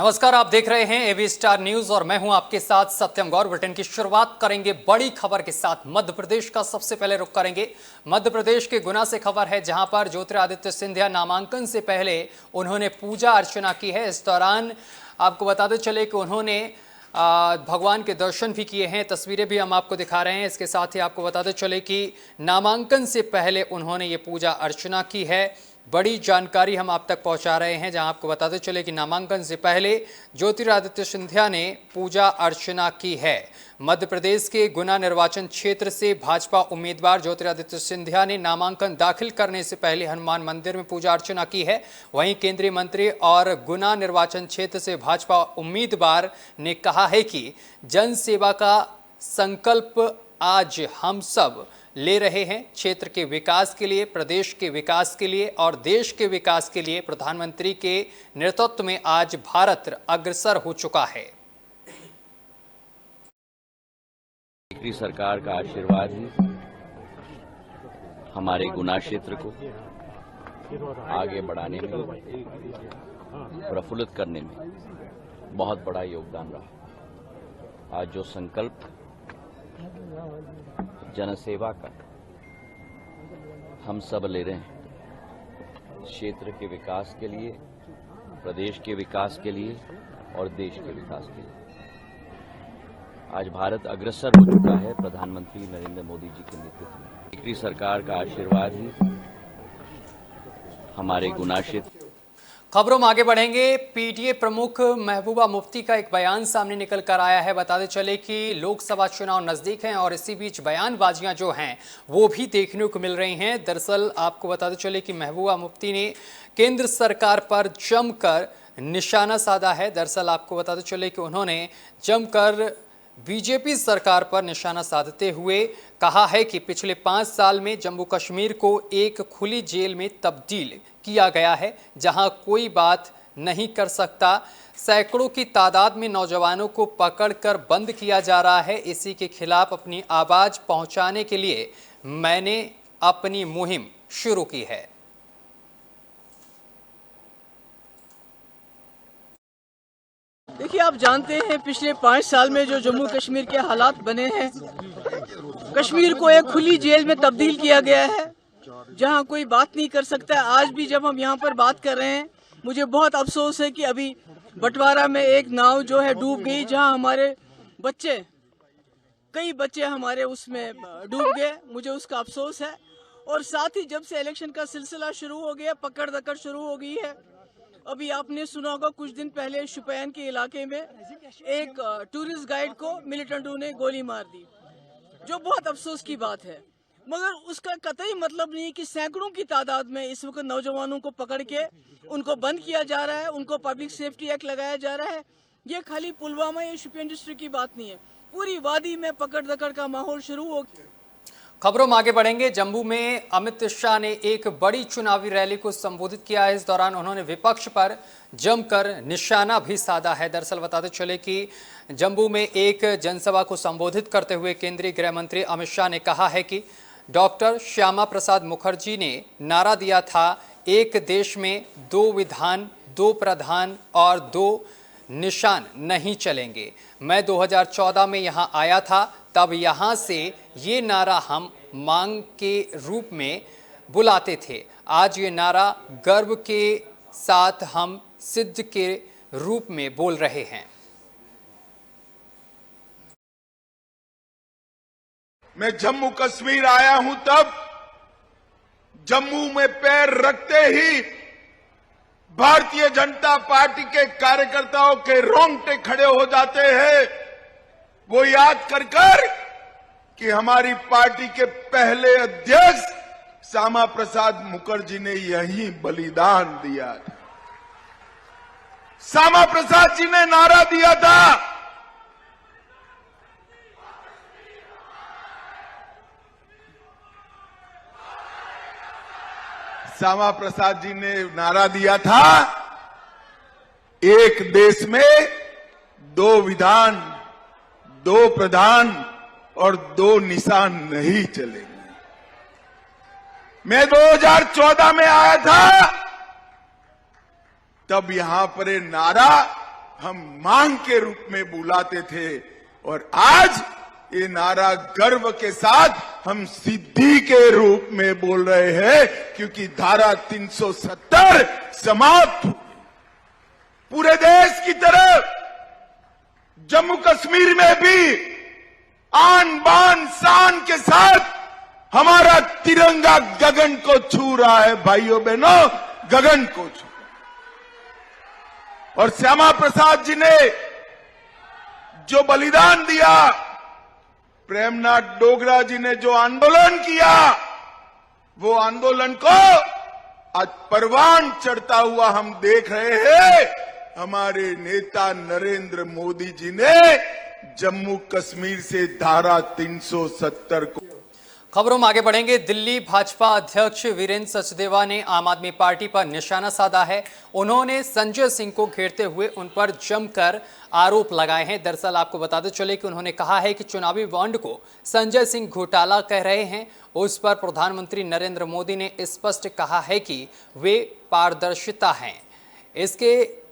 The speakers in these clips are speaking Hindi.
नमस्कार, आप देख रहे हैं एबी स्टार न्यूज और मैं हूं आपके साथ सत्यम गौर। बुलेटिन की शुरुआत करेंगे बड़ी खबर के साथ। मध्य प्रदेश का सबसे पहले रुख करेंगे। मध्य प्रदेश के गुना से खबर है, जहां पर ज्योतिरादित्य सिंधिया नामांकन से पहले उन्होंने पूजा अर्चना की है। इस दौरान आपको बताते चले कि उन्होंने भगवान के दर्शन भी किए हैं। तस्वीरें भी हम आपको दिखा रहे हैं। इसके साथ ही आपको बताते चले कि नामांकन से पहले उन्होंने ये पूजा अर्चना की है। बड़ी जानकारी हम आप तक पहुंचा रहे हैं, जहां आपको बताते चले कि नामांकन से पहले ज्योतिरादित्य सिंधिया ने पूजा अर्चना की है। मध्य प्रदेश के गुना निर्वाचन क्षेत्र से भाजपा उम्मीदवार ज्योतिरादित्य सिंधिया ने नामांकन दाखिल करने से पहले हनुमान मंदिर में पूजा अर्चना की है। वहीं केंद्रीय मंत्री और गुना निर्वाचन क्षेत्र से भाजपा उम्मीदवार ने कहा है कि जन सेवा का संकल्प आज हम सब ले रहे हैं। क्षेत्र के विकास के लिए, प्रदेश के विकास के लिए और देश के विकास के लिए प्रधानमंत्री के नेतृत्व में आज भारत अग्रसर हो चुका है। केंद्र सरकार का आशीर्वाद ही हमारे गुना क्षेत्र को आगे बढ़ाने में, प्रफुल्लित करने में बहुत बड़ा योगदान रहा। आज जो संकल्प जनसेवा का हम सब ले रहे हैं, क्षेत्र के विकास के लिए, प्रदेश के विकास के लिए और देश के विकास के लिए, आज भारत अग्रसर हो चुका है प्रधानमंत्री नरेंद्र मोदी जी के नेतृत्व में। केंद्र सरकार का आशीर्वाद ही हमारे गुना क्षेत्र। खबरों में आगे बढ़ेंगे। पीटीए प्रमुख महबूबा मुफ्ती का एक बयान सामने निकल कर आया है। बताते चले कि लोकसभा चुनाव नजदीक हैं और इसी बीच बयानबाजियां जो हैं वो भी देखने को मिल रही हैं। दरअसल आपको बताते चले कि महबूबा मुफ्ती ने केंद्र सरकार पर जमकर निशाना साधा है। दरअसल आपको बताते चले कि उन्होंने जमकर बीजेपी सरकार पर निशाना साधते हुए कहा है कि पिछले 5 साल में जम्मू कश्मीर को एक खुली जेल में तब्दील किया गया है, जहां कोई बात नहीं कर सकता। सैकड़ों की तादाद में नौजवानों को पकड़कर बंद किया जा रहा है। इसी के खिलाफ अपनी आवाज पहुंचाने के लिए मैंने अपनी मुहिम शुरू की है। देखिए, आप जानते हैं पिछले 5 साल में जो जम्मू कश्मीर के हालात बने हैं, कश्मीर को एक खुली जेल में तब्दील किया गया है जहां कोई बात नहीं कर सकता। आज भी जब हम यहां पर बात कर रहे हैं, मुझे बहुत अफसोस है कि अभी बंटवारा में एक नाव जो है डूब गई, जहां हमारे बच्चे, कई बच्चे हमारे उसमें डूब गए। मुझे उसका अफसोस है। और साथ ही जब से इलेक्शन का सिलसिला शुरू हो गया, पकड़ दकड़ शुरू हो गई है। अभी आपने सुना होगा कुछ दिन पहले शुपैन के इलाके में एक टूरिस्ट गाइड को मिलिटेंटों ने गोली मार दी, जो बहुत अफसोस की बात है। मगर उसका कतई मतलब नहीं कि सैकड़ों की तादाद में इस वक्त नौजवानों को पकड़ के उनको बंद किया जा रहा है, उनको पब्लिक सेफ्टी एक्ट लगाया जा रहा है। ये खाली पुलवामा या शुपियन डिस्ट्रिक्ट की बात नहीं है, पूरी वादी में पकड़ दकड़ का माहौल शुरू हो गया। खबरों में आगे बढ़ेंगे। जम्मू में अमित शाह ने एक बड़ी चुनावी रैली को संबोधित किया है। इस दौरान उन्होंने विपक्ष पर जमकर निशाना भी साधा है। दरअसल बताते चले कि जम्मू में एक जनसभा को संबोधित करते हुए केंद्रीय गृह मंत्री अमित शाह ने कहा है कि डॉक्टर श्यामा प्रसाद मुखर्जी ने नारा दिया था, एक देश में 2 विधान, 2 प्रधान और 2 निशान नहीं चलेंगे। मैं 2014 में यहां आया था, तब यहां से ये नारा हम मांग के रूप में बुलाते थे। आज ये नारा गर्व के साथ हम सिद्ध के रूप में बोल रहे हैं। मैं जम्मू कश्मीर आया हूं, तब जम्मू में पैर रखते ही भारतीय जनता पार्टी के कार्यकर्ताओं के रोंगटे खड़े हो जाते हैं। वो याद कर कि हमारी पार्टी के पहले अध्यक्ष श्यामा प्रसाद मुखर्जी ने यही बलिदान दिया। श्यामा प्रसाद जी ने नारा दिया था, श्यामा प्रसाद जी ने नारा दिया था, एक देश में 2 विधान, 2 प्रधान और 2 निशान नहीं चलेंगे। मैं 2014 में आया था, तब यहां पर ये नारा हम मांग के रूप में बुलाते थे और आज ये नारा गर्व के साथ हम सिद्धि के रूप में बोल रहे हैं, क्योंकि धारा 370 समाप्त हो। पूरे देश की तरह जम्मू कश्मीर में भी आन बान शान के साथ हमारा तिरंगा गगन को छू रहा है। भाइयों बहनों, गगन को छू। और श्यामा प्रसाद जी ने जो बलिदान दिया, प्रेमनाथ डोगरा जी ने जो आंदोलन किया, वो आंदोलन को आज परवान चढ़ता हुआ हम देख रहे हैं। हमारे नेता नरेंद्र मोदी जी ने जम्मू कश्मीर से धारा 370 को। खबरों में आगे बढ़ेंगे। दिल्ली भाजपा अध्यक्ष वीरेंद्र सचदेवा ने आम आदमी पार्टी पर निशाना साधा है। उन्होंने संजय सिंह को घेरते हुए उन पर जमकर आरोप लगाए हैं। दरअसल आपको बताते चले कि उन्होंने कहा है कि चुनावी बॉन्ड को संजय सिंह घोटाला कह रहे हैं। उस पर प्रधानमंत्री नरेंद्र मोदी ने स्पष्ट कहा है कि वे पारदर्शिता हैं,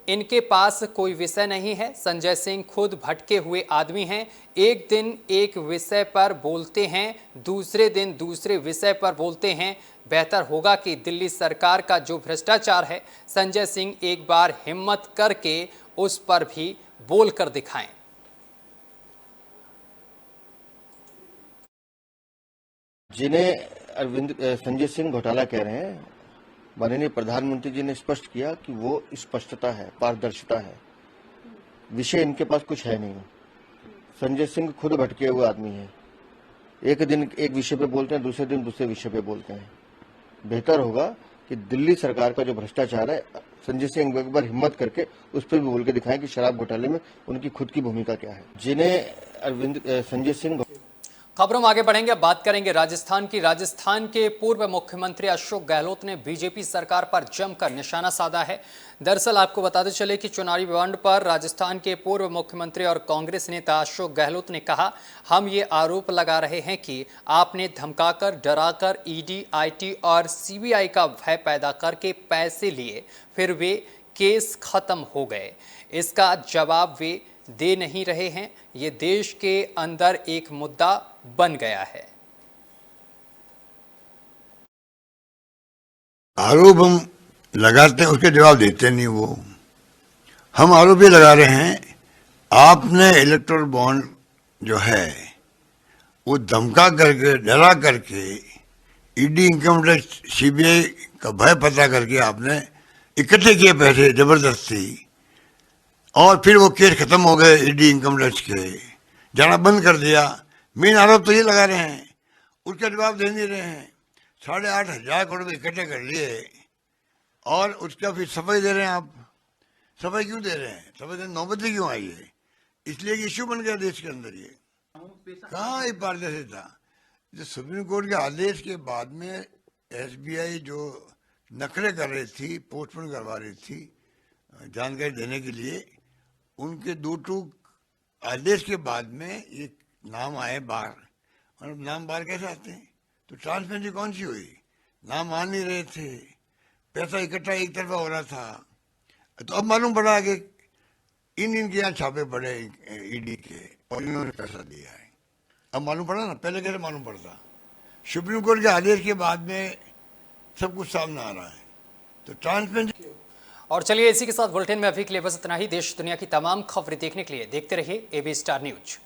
इनके पास कोई विषय नहीं है। संजय सिंह खुद भटके हुए आदमी हैं। एक दिन एक विषय पर बोलते हैं, दूसरे दिन दूसरे विषय पर बोलते हैं। बेहतर होगा कि दिल्ली सरकार का जो भ्रष्टाचार है, संजय सिंह एक बार हिम्मत करके उस पर भी बोल कर दिखाएं। जिन्हें संजय सिंह घोटाला कह रहे हैं, माननीय प्रधानमंत्री जी ने स्पष्ट किया कि वो स्पष्टता है, पारदर्शिता है। विषय इनके पास कुछ है नहीं। संजय सिंह खुद भटके हुए आदमी हैं। एक दिन एक विषय पे बोलते हैं, दूसरे दिन दूसरे विषय पे बोलते हैं। बेहतर होगा कि दिल्ली सरकार का जो भ्रष्टाचार है, संजय सिंह एक बार हिम्मत करके उस पर भी बोल के दिखाएं कि शराब घोटाले में उनकी खुद की भूमिका क्या है। जिन्हें संजय सिंह। खबरों में आगे बढ़ेंगे। अब बात करेंगे राजस्थान की। राजस्थान के पूर्व मुख्यमंत्री अशोक गहलोत ने बीजेपी सरकार पर जमकर निशाना साधा है। दरअसल आपको बताते चले कि चुनावी बॉन्ड पर राजस्थान के पूर्व मुख्यमंत्री और कांग्रेस नेता अशोक गहलोत ने कहा, हम ये आरोप लगा रहे हैं कि आपने धमकाकर, डराकर ईडी, आईटी और सीबीआई का भय पैदा करके पैसे लिए, फिर वे केस खत्म हो गए। इसका जवाब वे दे नहीं रहे हैं। ये देश के अंदर एक मुद्दा बन गया है। आरोप हम लगाते हैं, उसके जवाब देते नहीं वो। हम आरोप ये लगा रहे हैं, आपने इलेक्टोरल बॉन्ड जो है वो धमका करके, डरा करके, ईडी, इनकम टैक्स, सीबीआई का भय पता करके आपने इकट्ठे किए पैसे जबरदस्ती, और फिर वो केस खत्म हो गए। ईडी, इनकम टैक्स के जाना बंद कर दिया। मेन आरोप तो ये लगा रहे हैं, उसका जवाब दे नहीं रहे हैं। 8,500 करोड़ इकट्ठे कर लिए और उसका फिर सफाई दे रहे हैं। आप सफाई क्यों दे रहे हैं? सफाई देने नौबती क्यों आई है? इसलिए कि इश्यू बन गया देश के अंदर। ये कहाँ ये पारदर्शिता? जो सुप्रीम कोर्ट के आदेश के बाद में एसबीआई जो नखरे कर रही थी, पोस्टपोन करवा रही थी जानकारी देने के लिए, उनके 2 टूक आदेश के बाद में ये नाम आए बाहर। और नाम बाहर कैसे आते हैं? तो ट्रांसपेरेंसी कौन सी हुई? नाम आ नहीं रहे थे, पैसा इकट्ठा एक तरफा हो रहा था। तो अब मालूम पड़ा कि इनके यहाँ छापे पड़े ईडी के और इन्होंने पैसा दिया है। अब मालूम पड़ा ना, पहले कैसे मालूम पड़ता? सुप्रीम कोर्ट के आदेश के बाद में सब कुछ सामने आ रहा है। तो ट्रांसपेरेंसी। और चलिए इसी के साथ बुलेटिन में अभी के लिए बस इतना ही। देश दुनिया की तमाम खबरें देखने के लिए देखते रहिए AB स्टार न्यूज।